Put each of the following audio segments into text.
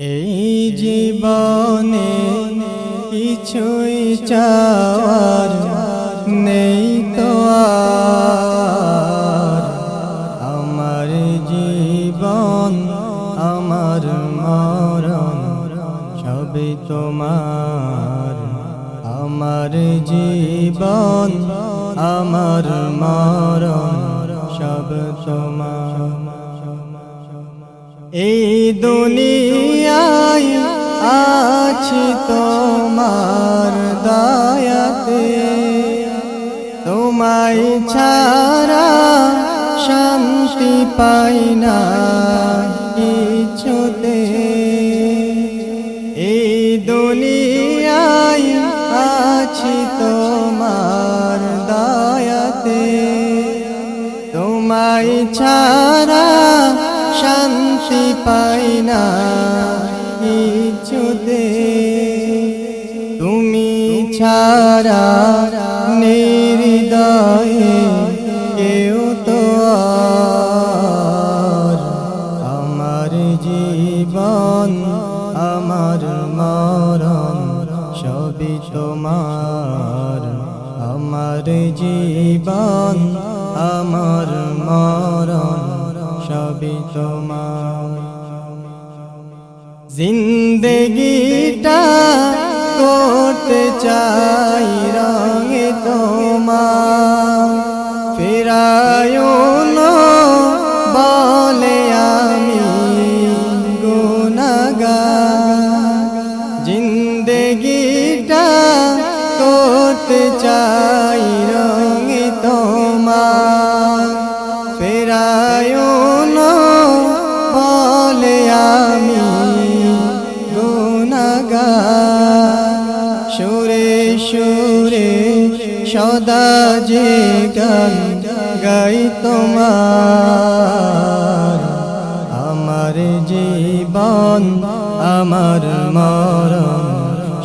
এই জীবনে কিছুই চাওয়ার নেই তো আর। আমার জীবন আমার মরণ সবই তোমার। আমার জীবন আমার মরণ সব তোমার। এই দুনিয়ায় আছি তোমার দয়াতে, তোমায় ছাড়া শান্তি পাই না কিছুতে। এই দুনিয়ায় আছি তোমার দয়াতে, তোমায় ছাড়া শান্তি পাই না কিছুতে। তুমি ছাড়া নির্দয়ে কেউ তো আর। আমার জীবন আমার মরণ সবই তোমার। আমার জীবন আমার মরণ সবই তোমার। জিন্দেগিটা করতে চাই রঙে তোমার। ফেরায়ো না বলে আমি গুনাহগার। জিন্দেগিটা করতে চাই রঙে তোমার। ফেরায়ো না বলে আমি গুনাহগার। সুরে সুরে সদা যে গান গাই তোমার। আমার জীবন আমার মরণ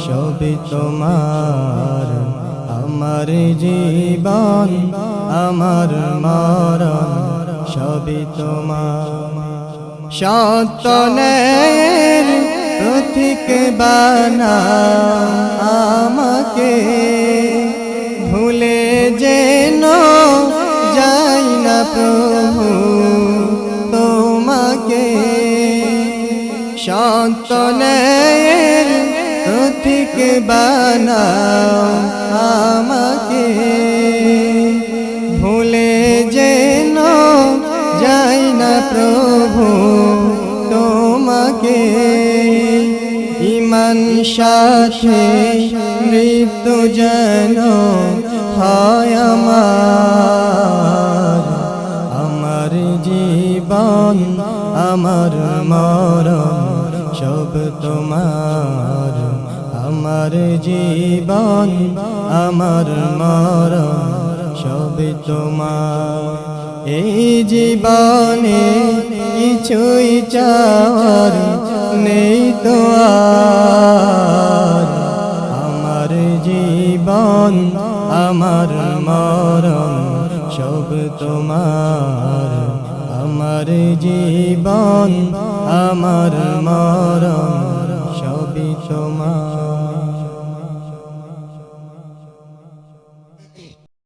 সবই তোমার। আমার জীবন আমার মরণ সবই তোমার। সত্যনের প্রতীক বানাও আমাকে, ভুলে যেন যাই না প্রভু তোমাকে। সত্যনের প্রতীক বানাও আমাকে, ভুলে যেন যাই না প্রভু তোমাকে। ঈমান সাথে মৃত্যু যেন হয় আমার। আমার জীবন আমার মরণ সব তোমার। আমার জীবন আমার মরণ সব তোমার। এই জীবনে কিছুই চাওয়ার নেই তো আর। আমার জীবন আমার মরণ সব তোমার। আমার জীবন আমার মরণ সবই তোমার।